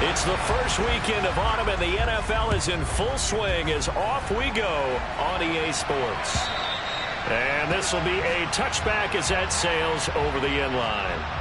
It's the first weekend of autumn, and the NFL is in full swing as off we go on EA Sports. And this will be a touchback as that sails over the end line.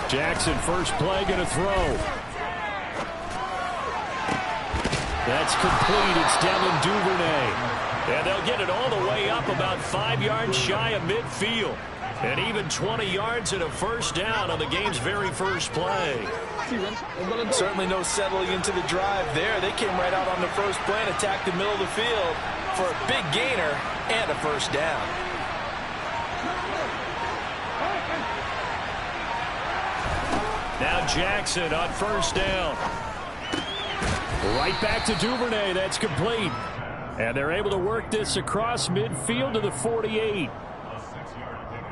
Jackson, first play, going to throw. That's complete. It's Devin Duvernay. And they'll get it all the way up about 5 yards shy of midfield. And even 20 yards and a first down on the game's very first play. Certainly no settling into the drive there. They came right out on the first play and attacked the middle of the field for a big gainer and a first down. Now Jackson on first down. Right back to Duvernay. That's complete. And they're able to work this across midfield to the 48.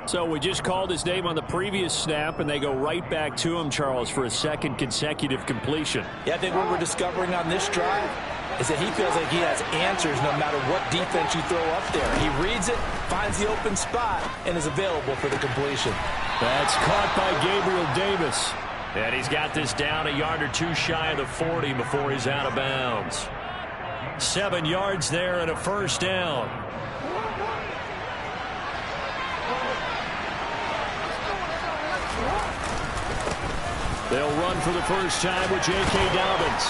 So we just called his name on the previous snap, and they go right back to him, Charles, for a second consecutive completion. Yeah, I think what we're discovering on this drive is that he feels like he has answers no matter what defense you throw up there. He reads it, finds the open spot, and is available for the completion. That's caught by Gabriel Davis. And he's got this down a yard or two shy of the 40 before he's out of bounds. 7 yards there and a first down. They'll run for the first time with J.K. Dobbins.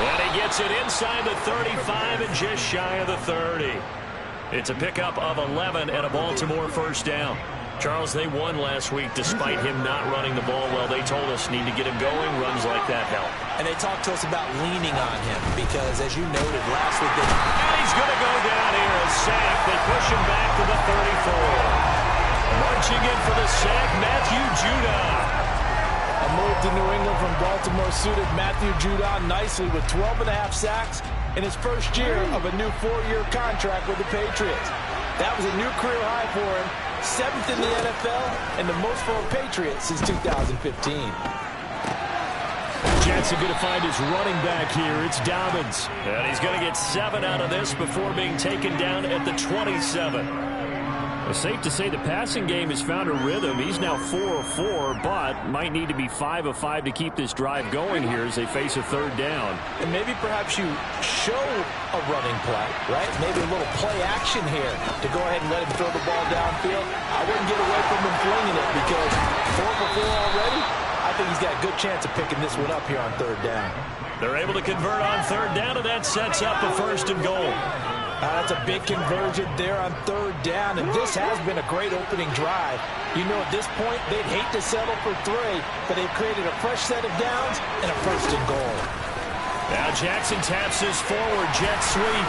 And he gets it inside the 35 and just shy of the 30. It's a pickup of 11 and a Baltimore first down. Charles, they won last week despite him not running the ball well. They told us need to get him going. Runs like that help. And they talked to us about leaning on him because, as you noted last week, and he's going to go down here. A sack. They push him back to the 34. Marching in for the sack, Matthew Judon. A move to New England from Baltimore suited Matthew Judon nicely with 12.5 sacks in his first year of a new 4-year contract with the Patriots. That was a new career high for him. 7th in the NFL and the most for a Patriot since 2015. Jets are going to find his running back here. It's Dobbins. And he's going to get 7 out of this before being taken down at the 27. It's safe to say the passing game has found a rhythm. He's now 4 of 4, but might need to be 5 of 5 to keep this drive going here as they face a third down. And maybe perhaps you show a running play, right? Maybe a little play action here to go ahead and let him throw the ball downfield. I wouldn't get away from him flinging it because 4 for 4 already. I think he's got a good chance of picking this one up here on third down. They're able to convert on third down, and that sets up a first and goal. That's a big conversion there on third down, and this has been a great opening drive. You know, at this point, they'd hate to settle for 3, but they've created a fresh set of downs and a first and goal. Now Jackson taps his forward jet sweep.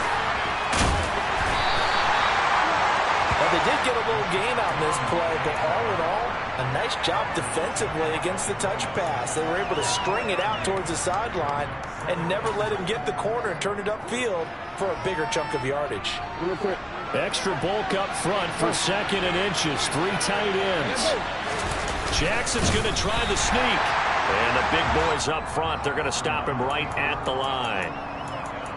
Well, they did get a little gain on this play, but all in all, a nice job defensively against the touch pass. They were able to string it out towards the sideline and never let him get the corner and turn it upfield for a bigger chunk of yardage. Real quick. Extra bulk up front for 2nd and inches. 3 tight ends. Jackson's going to try the sneak. And the big boys up front, they're going to stop him right at the line.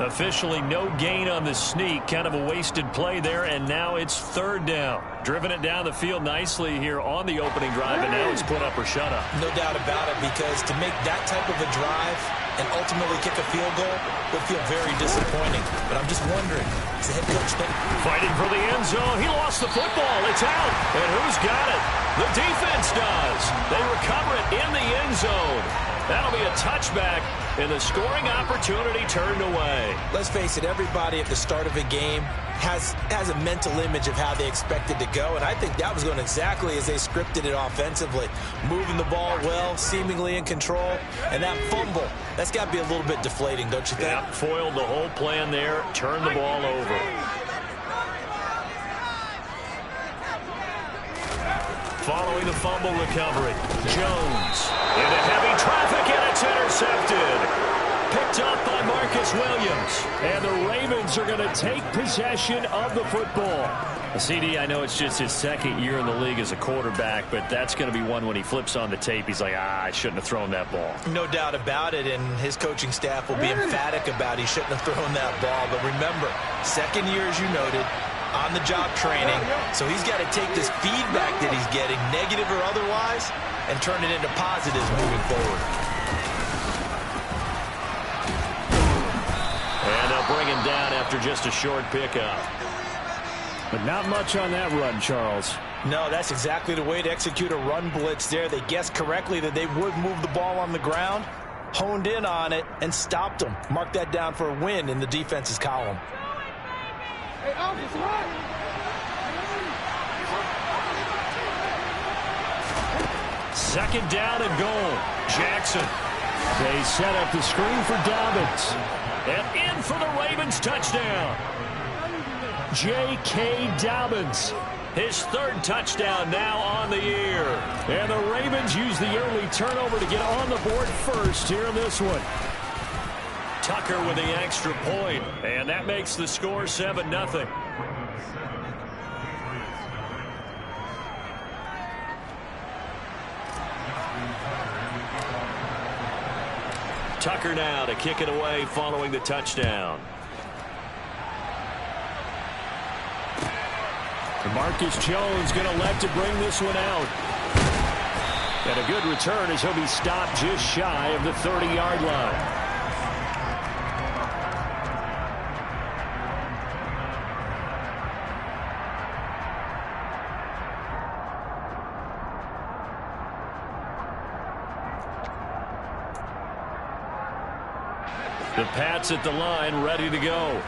Officially no gain on the sneak. Kind of a wasted play there, and now it's third down. Driven it down the field nicely here on the opening drive, and now it's put up or shut up. No doubt about it, because to make that type of a drive and ultimately kick a field goal would feel very disappointing. But I'm just wondering, is the head coach thinking? Fighting for the end zone. He lost the football. It's out. And who's got it? The defense does. They recover it in the end zone. That'll be a touchback, and the scoring opportunity turned away. Let's face it, everybody at the start of a game has a mental image of how they expect it to go, and I think that was going exactly as they scripted it offensively. Moving the ball well, seemingly in control, and that fumble, that's got to be a little bit deflating, don't you think? Yeah, foiled the whole plan there, turned the ball over. Following the fumble recovery, Jones into heavy traffic, and it's intercepted. Picked up by Marcus Williams. And the Ravens are going to take possession of the football. CD, I know it's just his second year in the league as a quarterback, but that's going to be one when he flips on the tape. He's like, I shouldn't have thrown that ball. No doubt about it, and his coaching staff will be emphatic about he shouldn't have thrown that ball. But remember, second year, as you noted, on-the-job training, so he's got to take this feedback that he's getting, negative or otherwise, and turn it into positives moving forward. And they'll bring him down after just a short pickup. But not much on that run, Charles. No, that's exactly the way to execute a run blitz there. They guessed correctly that they would move the ball on the ground, honed in on it, and stopped them. Mark that down for a win in the defense's column. Second down and goal. Jackson. They set up the screen for Dobbins. And in for the Ravens touchdown. J.K. Dobbins. His third touchdown now on the year. And the Ravens use the early turnover to get on the board first here in this one. Tucker with the extra point. And that makes the score 7-0. Tucker now to kick it away following the touchdown. Marcus Jones going to elect to bring this one out. And a good return as he'll be stopped just shy of the 30-yard line. The Pats at the line, ready to go.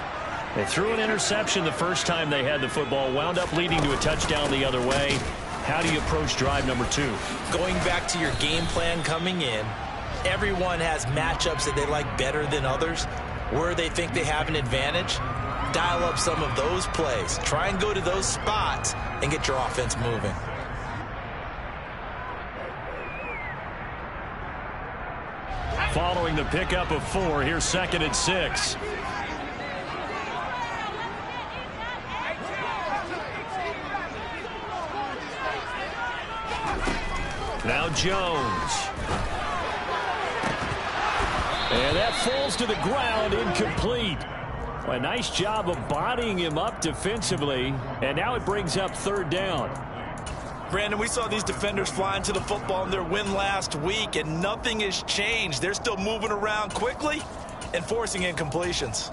They threw an interception the first time they had the football, wound up leading to a touchdown the other way. How do you approach drive number 2? Going back to your game plan coming in, everyone has matchups that they like better than others. Where they think they have an advantage, dial up some of those plays. Try and go to those spots and get your offense moving. Following the pickup of 4, here's 2nd and 6. Now Jones. And that falls to the ground, incomplete. A nice job of bodying him up defensively. And now it brings up 3rd down. Brandon, we saw these defenders fly into the football in their win last week, and nothing has changed. They're still moving around quickly and forcing incompletions.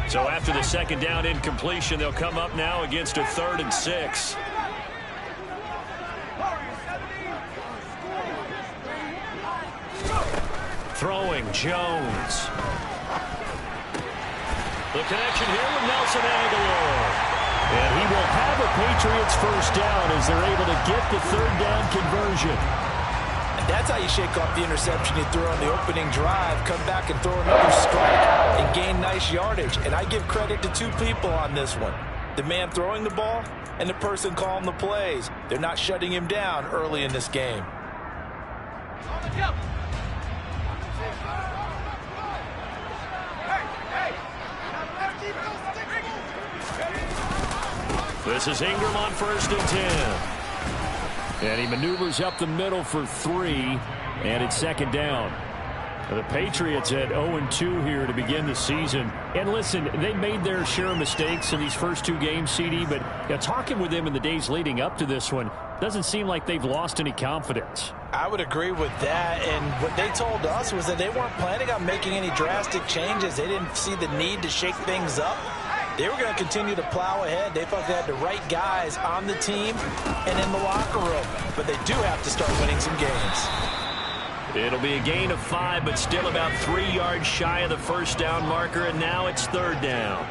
So after the 2nd down incompletion, they'll come up now against a 3rd and 6. Throwing Jones. The connection here with Nelson Aguilar. And he will have a Patriots first down as they're able to get the 3rd down conversion. And that's how you shake off the interception you threw on the opening drive, come back and throw another strike and gain nice yardage. And I give credit to 2 people on this one. The man throwing the ball and the person calling the plays. They're not shutting him down early in this game. This is Ingram on 1st and 10. And he maneuvers up the middle for 3, and it's 2nd down. The Patriots at 0-2 here to begin the season. And listen, they made their share of mistakes in these first 2 games, CD, but talking with them in the days leading up to this one, doesn't seem like they've lost any confidence. I would agree with that, and what they told us was that they weren't planning on making any drastic changes. They didn't see the need to shake things up. They were going to continue to plow ahead. They thought they had the right guys on the team and in the locker room. But they do have to start winning some games. It'll be a gain of 5, but still about 3 yards shy of the first down marker, and now it's 3rd down.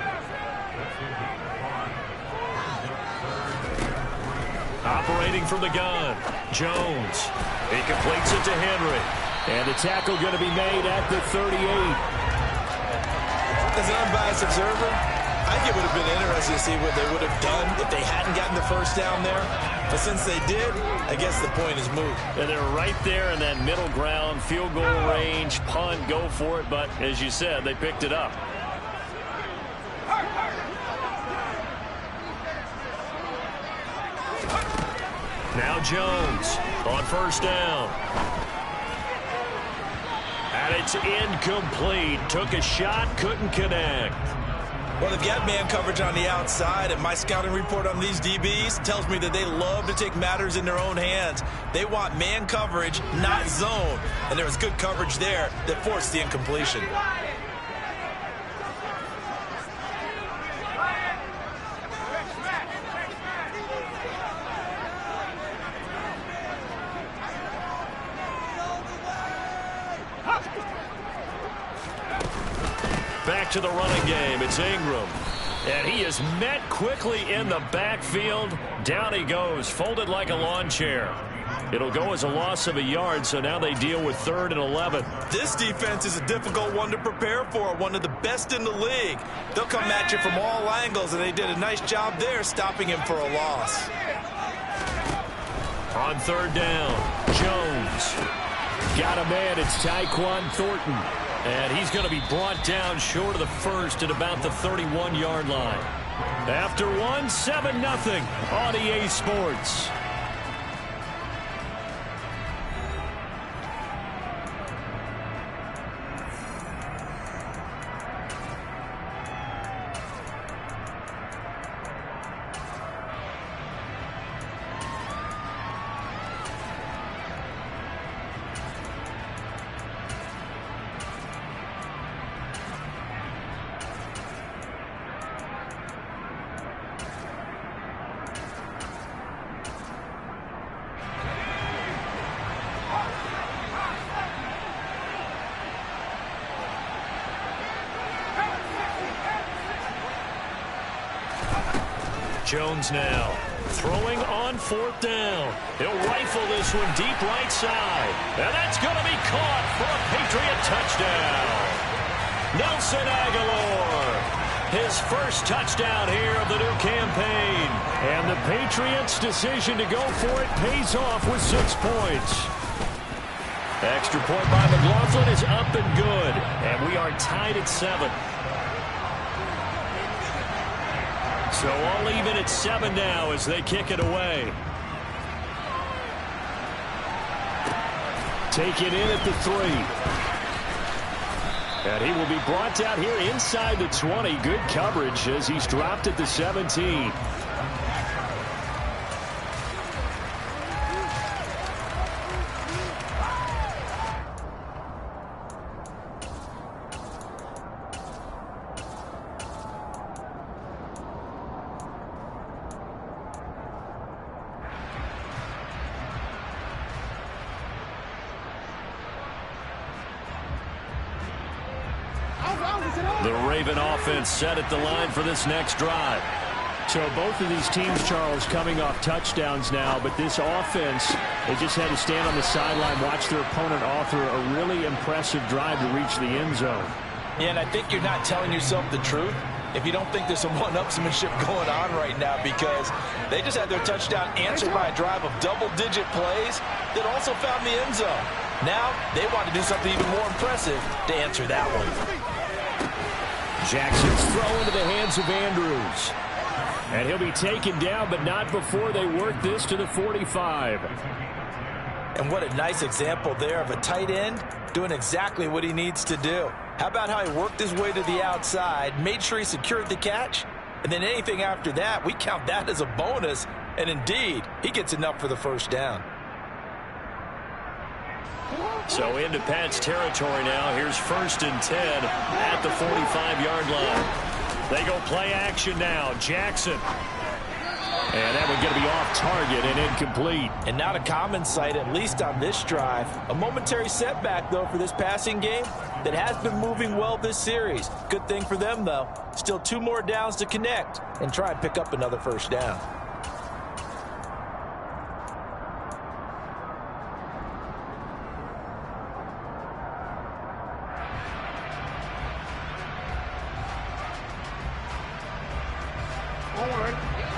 Operating from the gun, Jones. He completes it to Henry. And the tackle going to be made at the 38. As an unbiased observer, I think it would have been interesting to see what they would have done if they hadn't gotten the first down there. But since they did, I guess the point is moot. And they're right there in that middle ground, field goal range, punt, go for it. But as you said, they picked it up. Now Jones on first down. And it's incomplete. Took a shot, couldn't connect. Well, they've got man coverage on the outside, and my scouting report on these DBs tells me that they love to take matters in their own hands. They want man coverage, not zone. And there was good coverage there that forced the incompletion. Back to the running game. It's Ingram. And he is met quickly in the backfield. Down he goes, folded like a lawn chair. It'll go as a loss of a yard, so now they deal with 3rd and 11. This defense is a difficult one to prepare for, one of the best in the league. They'll come at you from all angles, and they did a nice job there stopping him for a loss. On 3rd down, Jones. Got a man, it's Tyquan Thornton. And he's going to be brought down short of the first at about the 31-yard line. After one, 7-0 on EA Sports. Jones now throwing on 4th down. He'll rifle this one deep right side. And that's going to be caught for a Patriot touchdown. Nelson Aguilar, his first touchdown here of the new campaign. And the Patriots' decision to go for it pays off with 6 points. Extra point by McLaughlin is up and good. And we are tied at 7. So all even at 7 now as they kick it away. Take it in at the 3. And he will be brought down here inside the 20. Good coverage as he's dropped at the 17. The Raven offense set at the line for this next drive. So both of these teams, Charles, coming off touchdowns now, but this offense, they just had to stand on the sideline, watch their opponent author a really impressive drive to reach the end zone. Yeah, and I think you're not telling yourself the truth if you don't think there's some one-upsmanship going on right now, because they just had their touchdown answered by a drive of double-digit plays that also found the end zone. Now they want to do something even more impressive to answer that one. Jackson's throw into the hands of Andrews. And he'll be taken down, but not before they work this to the 45. And what a nice example there of a tight end doing exactly what he needs to do. How about how he worked his way to the outside, made sure he secured the catch, and then anything after that, we count that as a bonus. And indeed, he gets enough for the first down. So into Pat's territory now. Here's 1st and 10 at the 45-yard line. They go play action now. Jackson. And that one going to be off target and incomplete. And not a common sight, at least on this drive. A momentary setback, though, for this passing game that has been moving well this series. Good thing for them, though. Still 2 more downs to connect and try and pick up another first down.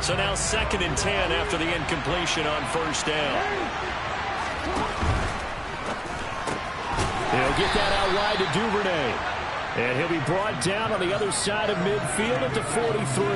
So now 2nd and 10 after the incompletion on first down. He'll get that out wide to Duvernay. And he'll be brought down on the other side of midfield at the 43.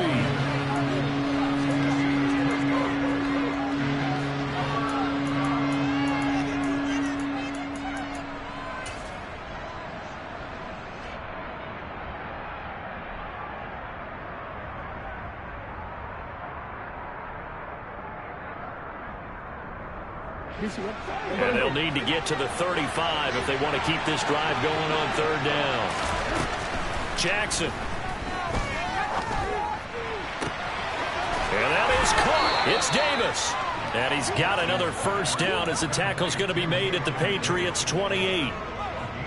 And they'll need to get to the 35 if they want to keep this drive going on 3rd down. Jackson. And that is caught. It's Davis. And he's got another first down as the tackle's going to be made at the Patriots' 28.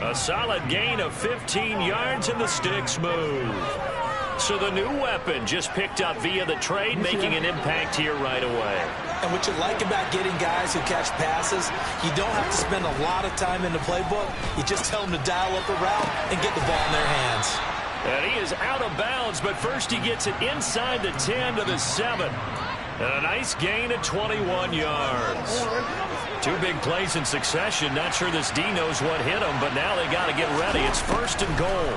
A solid gain of 15 yards and the sticks move. So the new weapon just picked up via the trade, making an impact here right away. And what you like about getting guys who catch passes, you don't have to spend a lot of time in the playbook. You just tell them to dial up a route and get the ball in their hands. And he is out of bounds, but first he gets it inside the 10 to the 7. And a nice gain of 21 yards. 2 big plays in succession. Not sure this D knows what hit him, but now they got to get ready. It's 1st and goal.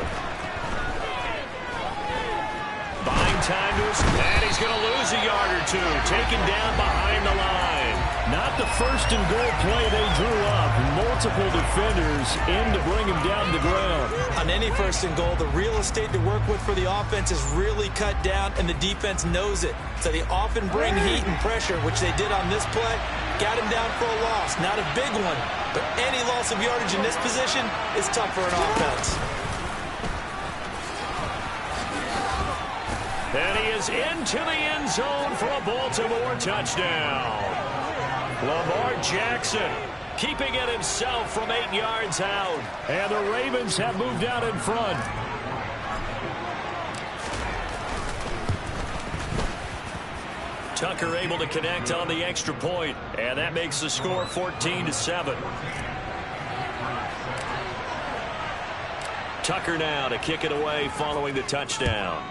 Buying time to his, and he's going to lose a yard or 2. Taken down behind the line. Not the 1st and goal play they drew up. Multiple defenders in to bring him down to the ground. On any 1st and goal, the real estate to work with for the offense is really cut down, and the defense knows it. So they often bring heat and pressure, which they did on this play. Got him down for a loss. Not a big one, but any loss of yardage in this position is tough for an offense. And he is into the end zone for a Baltimore touchdown. Lamar Jackson keeping it himself from 8 yards out. And the Ravens have moved out in front. Tucker able to connect on the extra point, and that makes the score 14-7. Tucker now to kick it away following the touchdown.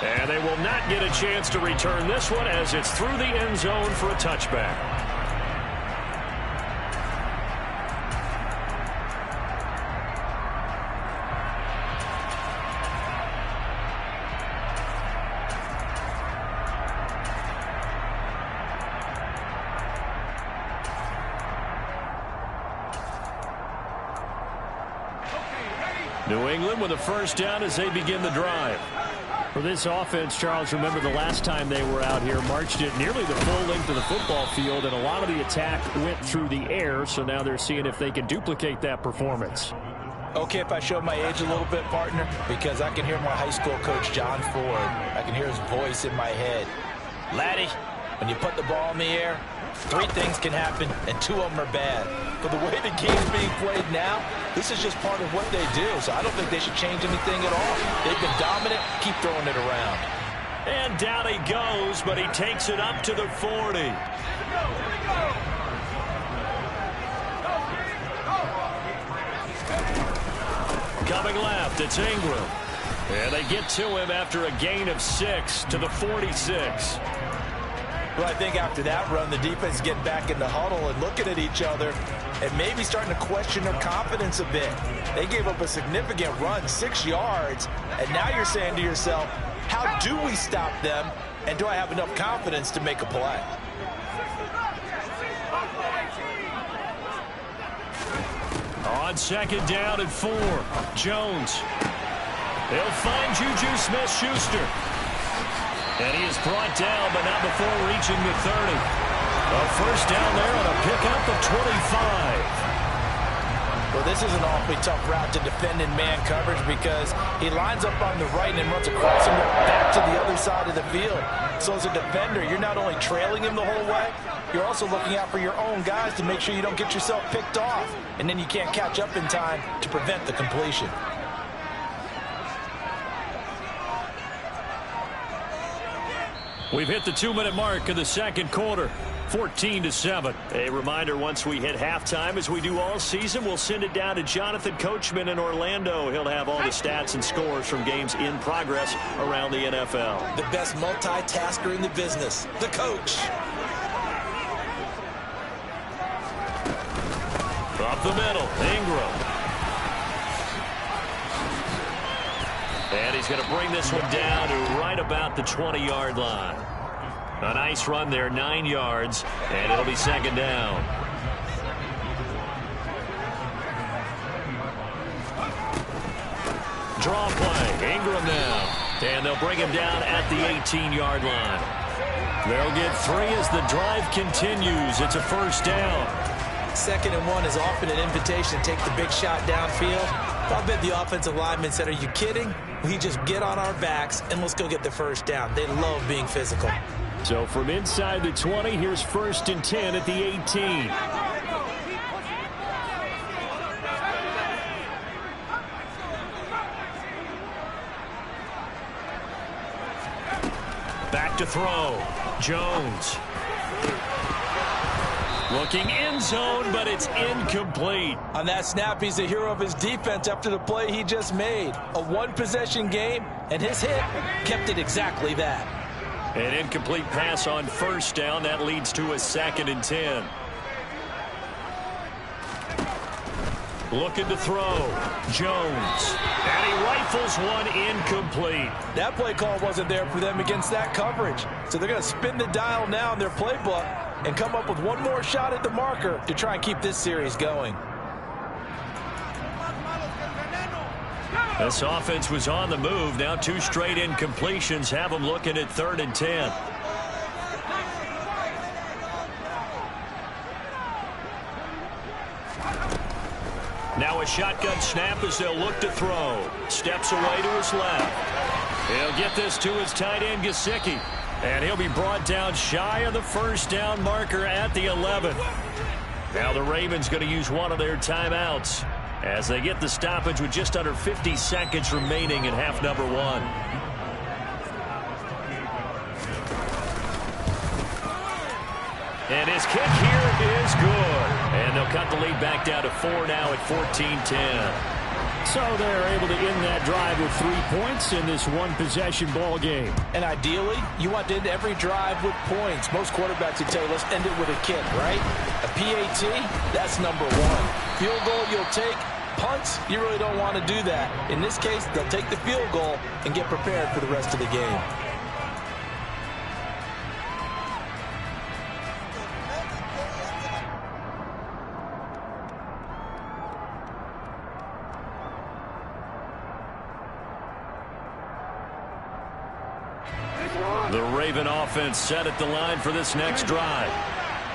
And they will not get a chance to return this one as it's through the end zone for a touchback. New England with a first down as they begin the drive. For this offense, Charles, remember the last time they were out here, marched it nearly the full length of the football field, and a lot of the attack went through the air, so now they're seeing if they can duplicate that performance. Okay, if I show my age a little bit, partner, because I can hear my high school coach, John Ford. I can hear his voice in my head. Laddie, when you put the ball in the air, 3 things can happen, and 2 of them are bad. But the way the game's being played now, this is just part of what they do, so I don't think they should change anything at all. They've been dominant. Keep throwing it around. And down he goes, but he takes it up to the 40. Coming left, it's Ingram. And they get to him after a gain of 6 to the 46. Well, I think after that run, the defense is getting back in the huddle and looking at each other and maybe starting to question their confidence a bit. They gave up a significant run, 6 yards, and now you're saying to yourself, how do we stop them, and do I have enough confidence to make a play? On 2nd down and 4, Jones. They'll find Juju Smith-Schuster. And he is brought down, but not before reaching the 30. A first down there on a pickup of 25. Well, this is an awfully tough route to defend in man coverage because he lines up on the right and then runs across him back to the other side of the field. So as a defender, you're not only trailing him the whole way, you're also looking out for your own guys to make sure you don't get yourself picked off. And then you can't catch up in time to prevent the completion. We've hit the 2-minute mark of the second quarter. 14-7. A reminder, once we hit halftime, as we do all season, we'll send it down to Jonathan Coachman in Orlando. He'll have all the stats and scores from games in progress around the NFL. The best multitasker in the business, the coach. Up the middle, Ingram. And he's going to bring this one down to right about the 20-yard line. A nice run there, 9 yards, and it'll be second down. Draw play, Ingram now. And they'll bring him down at the 18-yard line. They'll get 3 as the drive continues. It's a first down. 2nd and 1 is often an invitation to take the big shot downfield. I'll bet the offensive lineman said, are you kidding? We just get on our backs and let's go get the first down. They love being physical. So from inside the 20, here's 1st and 10 at the 18. Back to throw. Jones. Looking end zone, but it's incomplete. On that snap, he's the hero of his defense after the play he just made. A one-possession game, and his hit kept it exactly that. An incomplete pass on first down. That leads to a 2nd and 10. Looking to throw. Jones. And he rifles one incomplete. That play call wasn't there for them against that coverage. So they're going to spin the dial now in their playbook and come up with one more shot at the marker to try and keep this series going. This offense was on the move. Now 2 straight incompletions have them looking at 3rd and 10. Now a shotgun snap as they'll look to throw. Steps away to his left. He'll get this to his tight end, Gesicki. And he'll be brought down shy of the first down marker at the 11. Now the Ravens going to use one of their timeouts as they get the stoppage with just under 50 seconds remaining in half number 1. And his kick here is good. And they'll cut the lead back down to 4 now at 14-10. So they're able to end that drive with 3 points in this one-possession ball game. And ideally, you want to end every drive with points. Most quarterbacks would tell you, let's end it with a kick, right? A PAT, that's number 1. Field goal you'll take. Punts, you really don't want to do that. In this case, they'll take the field goal and get prepared for the rest of the game. The Raven offense set at the line for this next drive.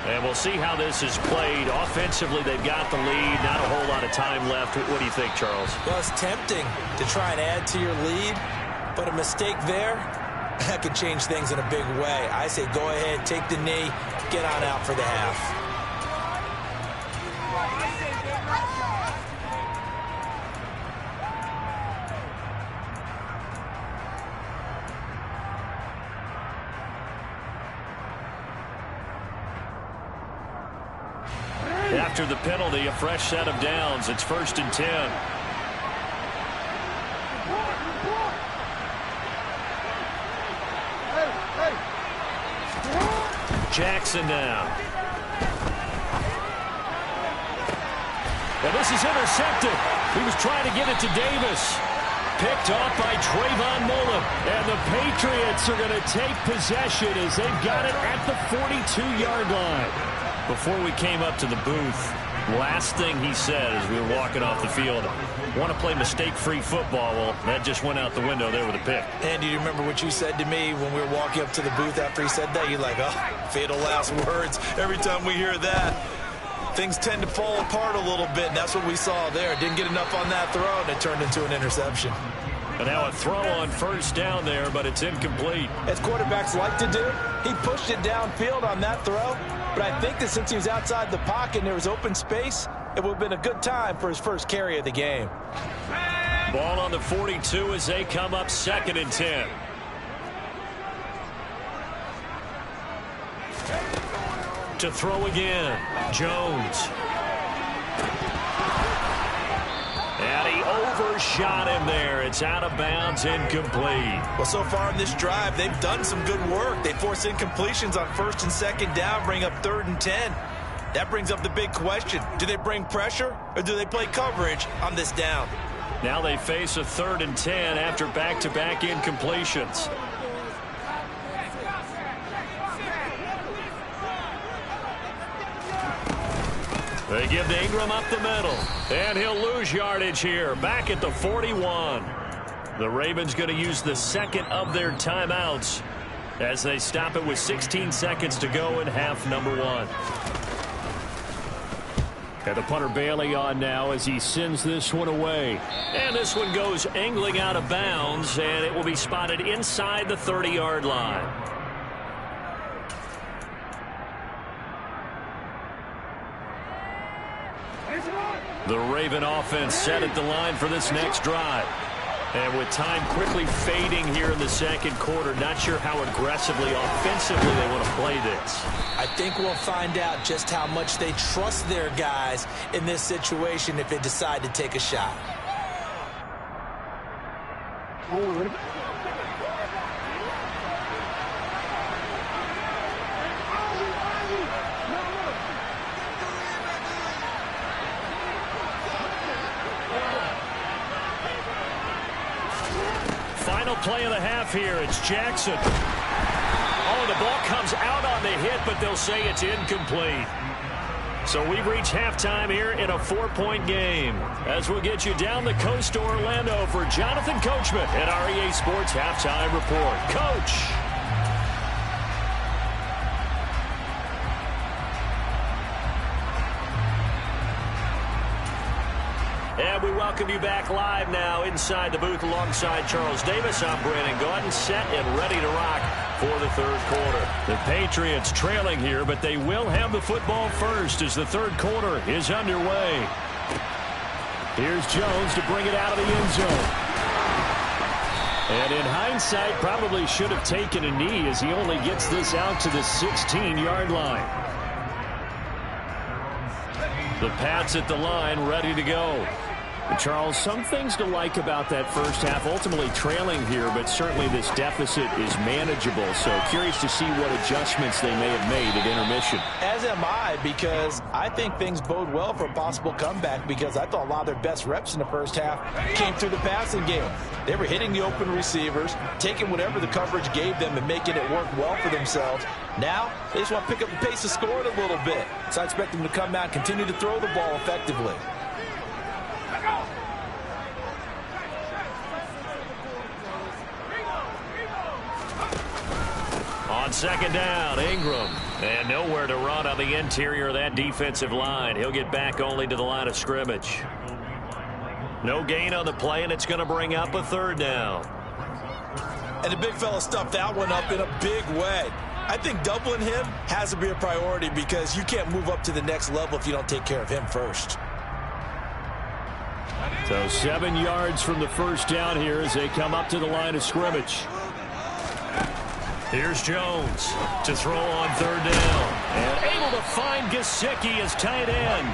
And we'll see how this is played. Offensively, they've got the lead. Not a whole lot of time left. What do you think, Charles? Well, it's tempting to try and add to your lead, but a mistake there, that could change things in a big way. I say go ahead, take the knee, get on out for the half. After the penalty, a fresh set of downs. It's 1st and 10. Jackson now. And this is intercepted. He was trying to get it to Davis. Picked off by Trayvon Mullen. And the Patriots are going to take possession as they've got it at the 42-yard line. Before we came up to the booth, last thing he said as we were walking off the field, want to play mistake-free football. Well, that just went out the window there with a pick. And do you remember what you said to me when we were walking up to the booth after he said that? You're like, oh, fatal last words. Every time we hear that, things tend to fall apart a little bit, and that's what we saw there. Didn't get enough on that throw, and it turned into an interception. And now a throw on first down there, but it's incomplete. As quarterbacks like to do, he pushed it downfield on that throw. But I think that since he was outside the pocket and there was open space, it would have been a good time for his first carry of the game. Ball on the 42 as they come up 2nd and 10. To throw again. Jones. And he overshot him there. It's out of bounds, incomplete. Well, so far in this drive, they've done some good work. They force incompletions on 1st and 2nd down, bring up 3rd and 10. That brings up the big question. Do they bring pressure or do they play coverage on this down? Now they face a 3rd and 10 after back-to-back incompletions. They give to Ingram up the middle. And he'll lose yardage here. Back at the 41. The Ravens going to use the second of their timeouts as they stop it with 16 seconds to go in half number 1. And the punter Bailey on now as he sends this one away. And this one goes angling out of bounds, and it will be spotted inside the 30-yard line. The Raven offense set at the line for this next drive. And with time quickly fading here in the second quarter, not sure how aggressively, offensively they want to play this. I think we'll find out just how much they trust their guys in this situation if they decide to take a shot. Final play of the half here. It's Jackson. Oh, the ball comes out on the hit, but they'll say it's incomplete. So we've reached halftime here in a 4-point game. As we'll get you down the coast to Orlando for Jonathan Coachman at REA Sports Halftime Report. Coach. And we welcome you back live now inside the booth alongside Charles Davis. I'm Brandon Gaudin, set and ready to rock for the third quarter. The Patriots trailing here, but they will have the football first as the third quarter is underway. Here's Jones to bring it out of the end zone. And in hindsight, probably should have taken a knee as he only gets this out to the 16-yard line. The Pats at the line, ready to go. Charles, some things to like about that first half. Ultimately trailing here, but certainly this deficit is manageable. So curious to see what adjustments they may have made at intermission. As am I, because I think things bode well for a possible comeback, because I thought a lot of their best reps in the first half came through the passing game. They were hitting the open receivers, taking whatever the coverage gave them and making it work well for themselves. Now, they just want to pick up the pace of scoring a little bit. So I expect them to come out and continue to throw the ball effectively. On second down, Ingram. And nowhere to run on the interior of that defensive line. He'll get back only to the line of scrimmage. No gain on the play, and it's going to bring up a third down. And the big fella stuffed that one up in a big way. I think doubling him has to be a priority, because you can't move up to the next level if you don't take care of him first. So 7 yards from the first down here as they come up to the line of scrimmage. Here's Jones to throw on third down. And able to find Gesicki as tight end.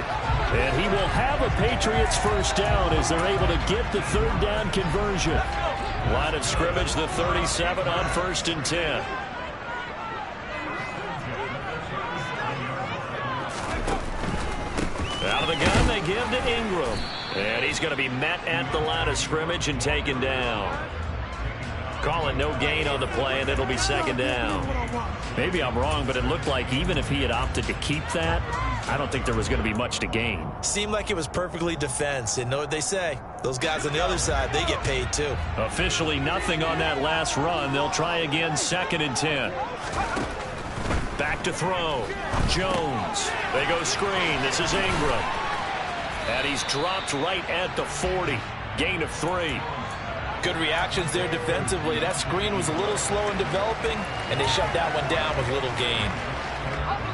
And he will have a Patriots first down as they're able to get the third down conversion. Line of scrimmage, the 37 on 1st and 10. Out of the gun, they give to Ingram. And he's going to be met at the line of scrimmage and taken down. Call it no gain on the play, and it'll be second down. Maybe I'm wrong, but it looked like even if he had opted to keep that, I don't think there was going to be much to gain. Seemed like it was perfectly defense. And know what they say? Those guys on the other side, they get paid too. Officially nothing on that last run. They'll try again, 2nd and 10. Back to throw. Jones. They go screen. This is Ingram. And he's dropped right at the 40. Gain of 3. Good reactions there defensively. That screen was a little slow in developing, and they shut that one down with little gain.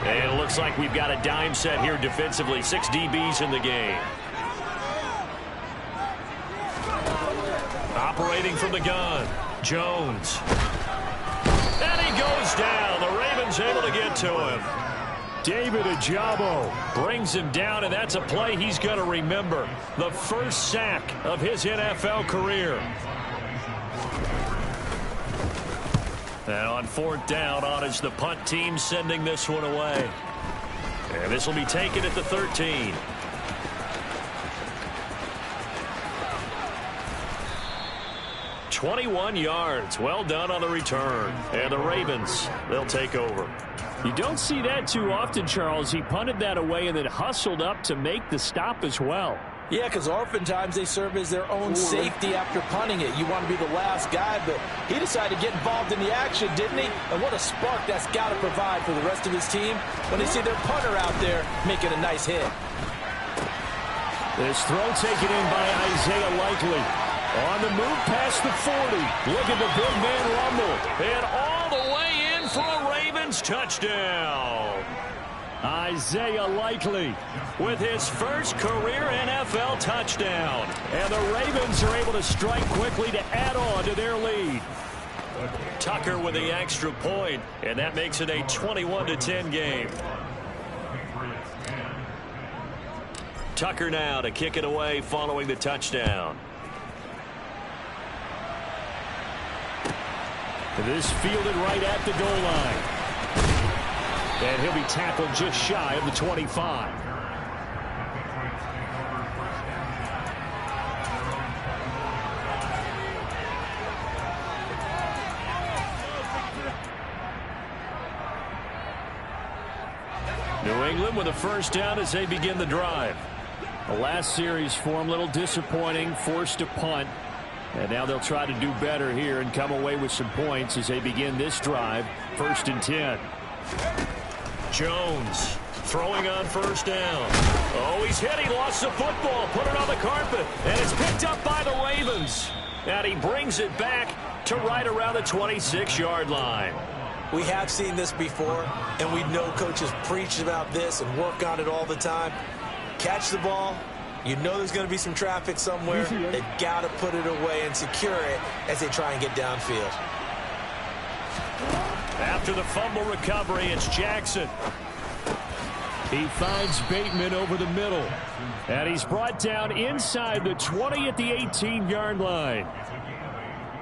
And it looks like we've got a dime set here defensively. 6 DBs in the game. Operating from the gun. Jones. And he goes down. The Ravens able to get to him. David Ojabo brings him down, and that's a play he's going to remember. The first sack of his NFL career. And on fourth down, on is the punt team sending this one away. And this will be taken at the 13. "21 yards. Well done on the return. And the Ravens, they'll take over. You don't see that too often, Charles. He punted that away and then hustled up to make the stop as well. Yeah, because oftentimes they serve as their own safety after punting it. You want to be the last guy, but he decided to get involved in the action, didn't he? And what a spark that's got to provide for the rest of his team when they see their punter out there making a nice hit. This throw taken in by Isaiah Likely. On the move past the 40. Look at the big man rumble. And all the way in for a Ravens touchdown. Isaiah Likely with his first career NFL touchdown. And the Ravens are able to strike quickly to add on to their lead. Tucker with the extra point, and that makes it a 21-10 game. Tucker now to kick it away following the touchdown. This fielded right at the goal line. And he'll be tackled just shy of the 25. New England with a first down as they begin the drive. The last series for them, a little disappointing, forced to punt. And now they'll try to do better here and come away with some points as they begin this drive. 1st and 10. Jones throwing on first down. Oh, he's hit. He lost the football. Put it on the carpet. And it's picked up by the Ravens. And he brings it back to right around the 26-yard line. We have seen this before, and we know coaches preach about this and work on it all the time. Catch the ball. You know there's going to be some traffic somewhere. They've got to put it away and secure it as they try and get downfield. After the fumble recovery, it's Jackson. He finds Bateman over the middle. And he's brought down inside the 20 at the 18-yard line.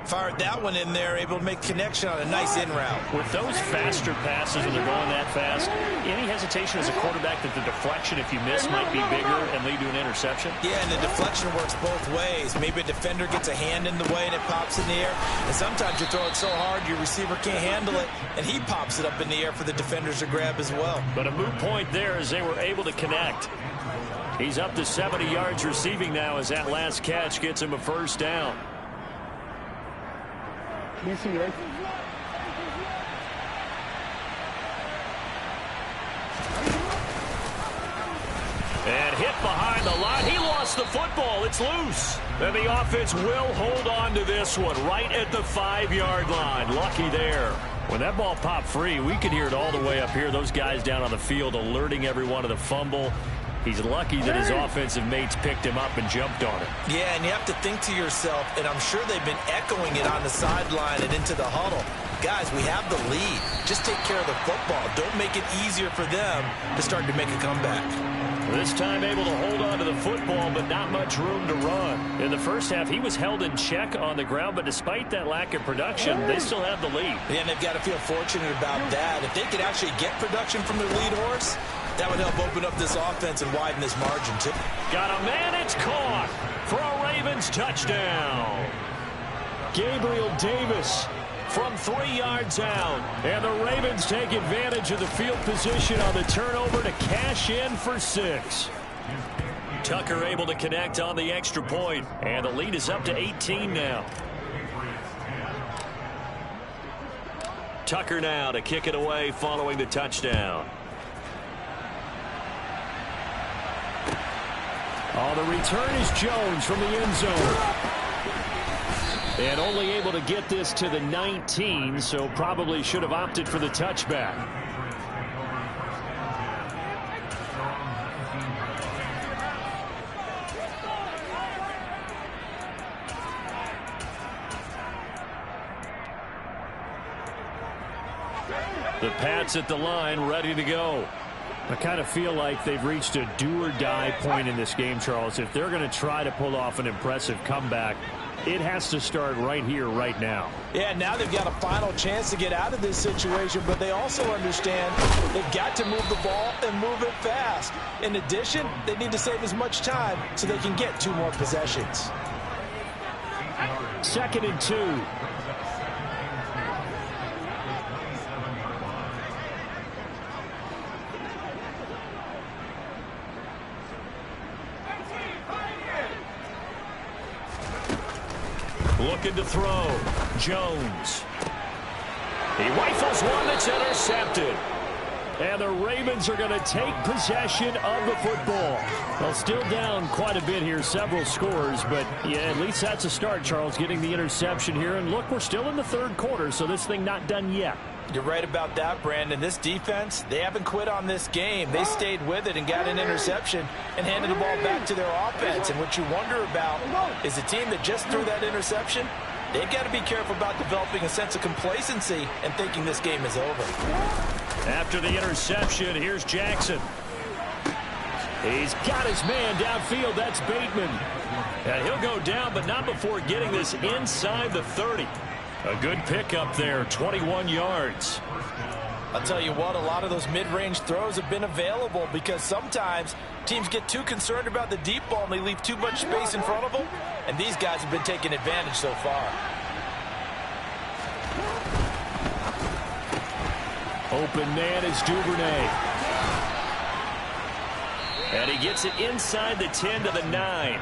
Fired that one in there, able to make connection on a nice in route. With those faster passes when they're going that fast, any hesitation as a quarterback that the deflection, if you miss, might be bigger and lead to an interception? Yeah, and the deflection works both ways. Maybe a defender gets a hand in the way and it pops in the air. And sometimes you throw it so hard your receiver can't handle it, and he pops it up in the air for the defenders to grab as well. But a moot point there as they were able to connect. He's up to 70 yards receiving now as that last catch gets him a first down. And hit behind the line. He lost the football. It's loose. And the offense will hold on to this one right at the 5-yard line. Lucky there. When that ball popped free, we could hear it all the way up here. Those guys down on the field alerting everyone to the fumble. He's lucky that his offensive mates picked him up and jumped on it. Yeah, and you have to think to yourself, and I'm sure they've been echoing it on the sideline and into the huddle. Guys, we have the lead. Just take care of the football. Don't make it easier for them to start to make a comeback. This time able to hold on to the football, but not much room to run. In the first half, he was held in check on the ground, but despite that lack of production, they still have the lead. Yeah, and they've got to feel fortunate about that. If they could actually get production from their lead horse, that would help open up this offense and widen this margin, too. Got a man, it's caught for a Ravens touchdown. Gabriel Davis from 3 yards out. And the Ravens take advantage of the field position on the turnover to cash in for 6. Tucker able to connect on the extra point, and the lead is up to 18 now. Tucker now to kick it away following the touchdown. Oh, the return is Jones from the end zone. And only able to get this to the 19, so probably should have opted for the touchback. The Pats at the line, ready to go. I kind of feel like they've reached a do-or-die point in this game, Charles. If they're going to try to pull off an impressive comeback, it has to start right here, right now. Yeah, now they've got a final chance to get out of this situation, but they also understand they've got to move the ball and move it fast. In addition, they need to save as much time so they can get 2 more possessions. 2nd and 2. Looking to throw. Jones. He rifles one that's intercepted. And the Ravens are going to take possession of the football. Well, still down quite a bit here, several scores, but yeah, at least that's a start, Charles, getting the interception here. And look, we're still in the 3rd quarter, so this thing not done yet. You're right about that, Brandon. This defense, they haven't quit on this game. They stayed with it and got an interception and handed the ball back to their offense. And what you wonder about is a team that just threw that interception, they've got to be careful about developing a sense of complacency and thinking this game is over. After the interception, here's Jackson. He's got his man downfield. That's Bateman. And he'll go down, but not before getting this inside the 30. A good pickup there, 21 yards. I'll tell you what, a lot of those mid-range throws have been available because sometimes teams get too concerned about the deep ball and they leave too much space in front of them, and these guys have been taking advantage so far. Open man is Duvernay. And he gets it inside the 10 to the 9.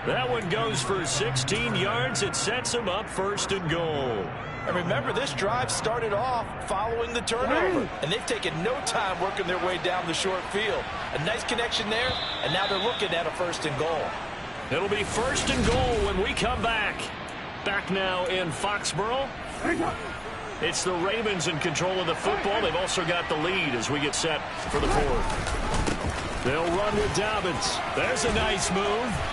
That one goes for 16 yards. It sets him up 1st and goal. And remember, this drive started off following the turnover, and they've taken no time working their way down the short field. A nice connection there, and now they're looking at a 1st and goal. It'll be 1st and goal when we come back. Back now in Foxborough. It's the Ravens in control of the football. They've also got the lead as we get set for the 4th. They'll run with Dobbins. There's a nice move.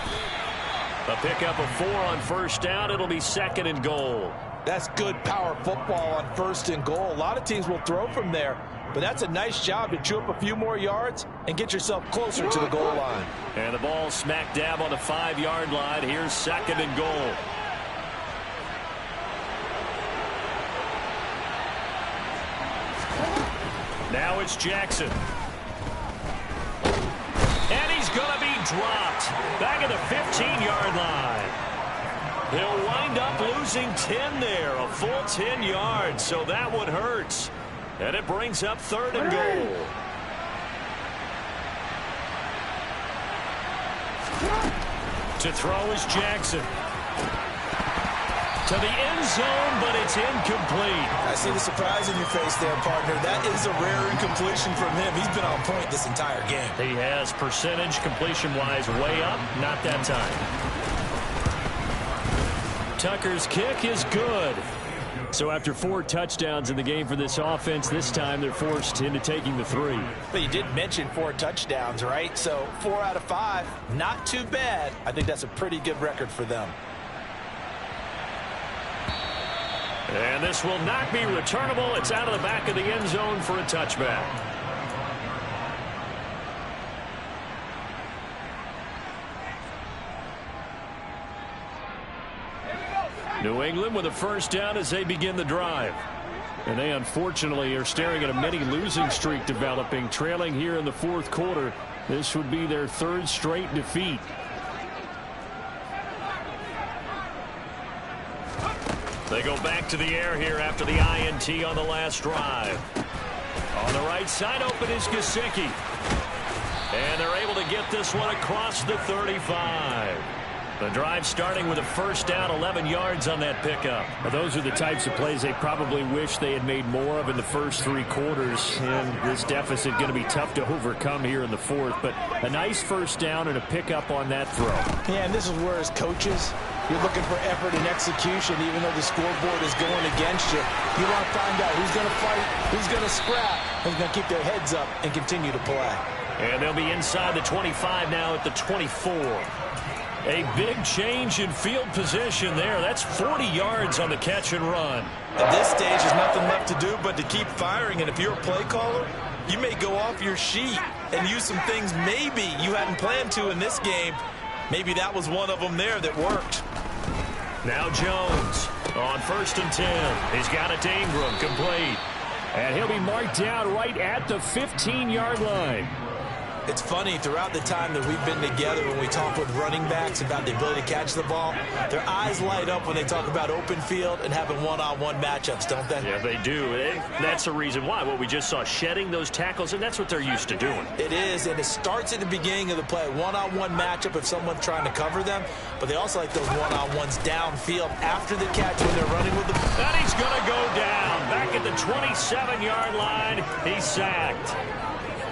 A pickup of 4 on 1st down. It'll be 2nd and goal. That's good power football on 1st and goal. A lot of teams will throw from there, but that's a nice job to chew up a few more yards and get yourself closer to the goal line. And the ball smack dab on the 5-yard line. Here's 2nd and goal. Now it's Jackson. And he's going to be dropped back at the 15-yard line. He'll wind up losing 10 there, a full 10 yards, so that one hurts. And it brings up 3rd and goal. To throw is Jackson. To the end zone, but it's incomplete. I see the surprise in your face there, partner. That is a rare incompletion from him. He's been on point this entire game. He has percentage completion-wise way up, not that time. Tucker's kick is good. So after 4 touchdowns in the game for this offense, this time they're forced into taking the 3. But you did mention 4 touchdowns, right? So 4 out of 5, not too bad. I think that's a pretty good record for them. And this will not be returnable. It's out of the back of the end zone for a touchback. New England with a 1st down as they begin the drive. And they unfortunately are staring at a mini losing streak developing, trailing here in the 4th quarter. This would be their 3rd straight defeat. They go back to the air here after the INT on the last drive. On the right side, open is Gesicki. And they're able to get this one across the 35. The drive starting with a 1st down, 11 yards on that pickup. Well, those are the types of plays they probably wish they had made more of in the first 3 quarters. And this deficit going to be tough to overcome here in the 4th. But a nice 1st down and a pickup on that throw. Yeah, and this is where as coaches, you're looking for effort and execution, even though the scoreboard is going against you. You want to find out who's going to fight, who's going to scrap, who's going to keep their heads up and continue to play. And they'll be inside the 25 now at the 24. A big change in field position there. That's 40 yards on the catch and run. At this stage, there's nothing left to do but to keep firing. And if you're a play caller, You may go off your sheet and use some things maybe you hadn't planned to in this game. Maybe that was one of them there that worked. Now Jones on 1st and 10. He's got it to Ingram, complete. And he'll be marked down right at the 15-yard line. It's funny, throughout the time that we've been together, when we talk with running backs about the ability to catch the ball, their eyes light up when they talk about open field and having one-on-one matchups, don't they? Yeah, they do. That's the reason why. What we just saw, shedding those tackles, and that's what they're used to doing. It is, and it starts at the beginning of the play. One-on-one matchup if someone's trying to cover them, but they also like those one-on-ones downfield after the catch when they're running with the... And he's going to go down. Back at the 27-yard line, he's sacked.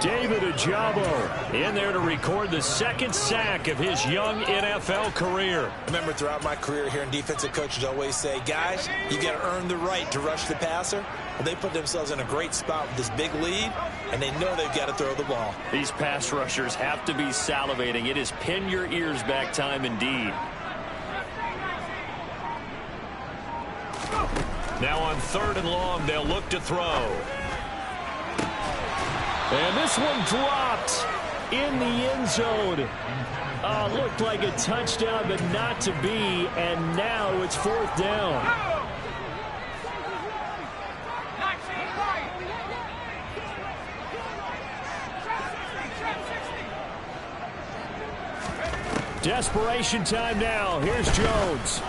David Ojabo in there to record the second sack of his young NFL career. Remember, throughout my career here in defensive coaches always say, guys, you got to earn the right to rush the passer. Well, they put themselves in a great spot with this big lead, and they know they've got to throw the ball. These pass rushers have to be salivating. It is pin your ears back time indeed. Now on 3rd and long, they'll look to throw. And this one dropped in the end zone. Looked like a touchdown, but not to be. And now it's 4th down. Desperation time now. Here's Jones.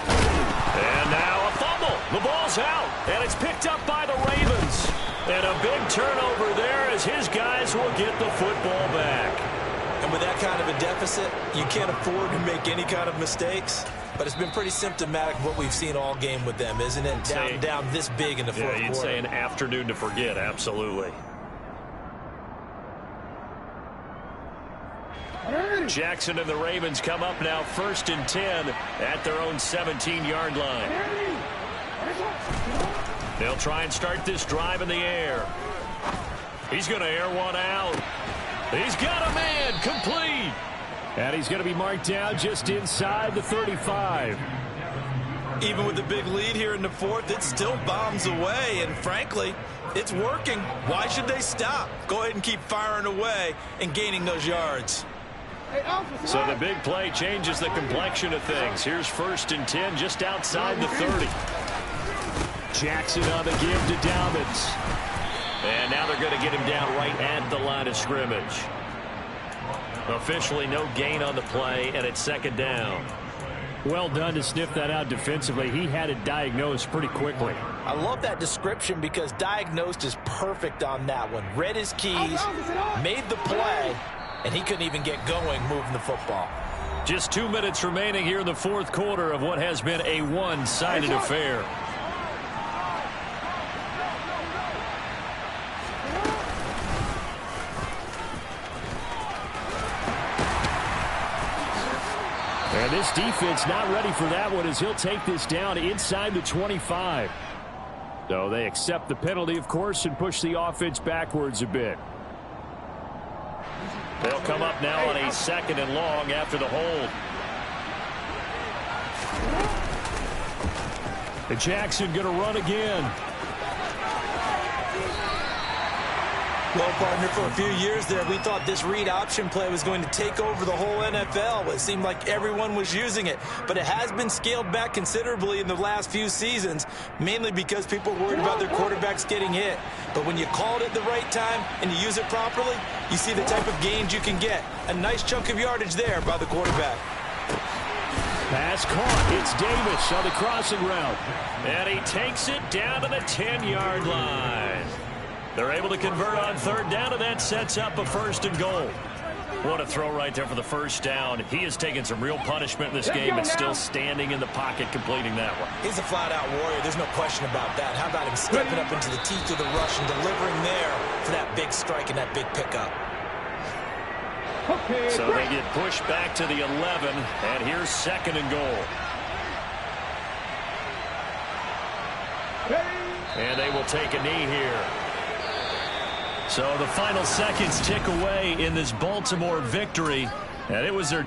And now a fumble. The ball's out, and it's picked up by the Ravens. And a big turnover there as his guys will get the football back. And with that kind of a deficit, you can't afford to make any kind of mistakes. But it's been pretty symptomatic of what we've seen all game with them, isn't it? Down this big in the fourth quarter. Yeah, you'd say an afternoon to forget, absolutely. Jackson and the Ravens come up now 1st and 10 at their own 17-yard line. They'll try and start this drive in the air. He's going to air one out. He's got a man, complete. And he's going to be marked down just inside the 35. Even with the big lead here in the fourth, it still bombs away. And frankly, it's working. Why should they stop? Go ahead and keep firing away and gaining those yards. So the big play changes the complexion of things. Here's 1st and 10 just outside the 30. Jackson on the give to Dobbins. And now they're going to get him down right at the line of scrimmage. Officially no gain on the play, and it's 2nd down. Well done to sniff that out defensively. He had it diagnosed pretty quickly. I love that description because diagnosed is perfect on that one. Read his keys, made the play, and he couldn't even get going moving the football. Just 2 minutes remaining here in the fourth quarter of what has been a one-sided affair. And this defense not ready for that one as he'll take this down inside the 25. So they accept the penalty, of course, and push the offense backwards a bit. They'll come up now on a 2nd and long after the hold. And Jackson going to run again. Well, partner, for a few years there, we thought this read option play was going to take over the whole NFL. It seemed like everyone was using it, but it has been scaled back considerably in the last few seasons, mainly because people are worried about their quarterbacks getting hit. But when you call it at the right time and you use it properly, you see the type of gains you can get. A nice chunk of yardage there by the quarterback. Pass caught. It's Davis on the crossing route. And he takes it down to the 10-yard line. They're able to convert on 3rd down, and that sets up a 1st and goal. What a throw right there for the 1st down. He has taken some real punishment in this game and still standing in the pocket completing that one. He's a flat-out warrior. There's no question about that. How about him stepping up into the teeth of the rush and delivering there for that big strike and that big pickup? So they get pushed back to the 11, and here's 2nd and goal. And they will take a knee here. So the final seconds tick away in this Baltimore victory, and it was their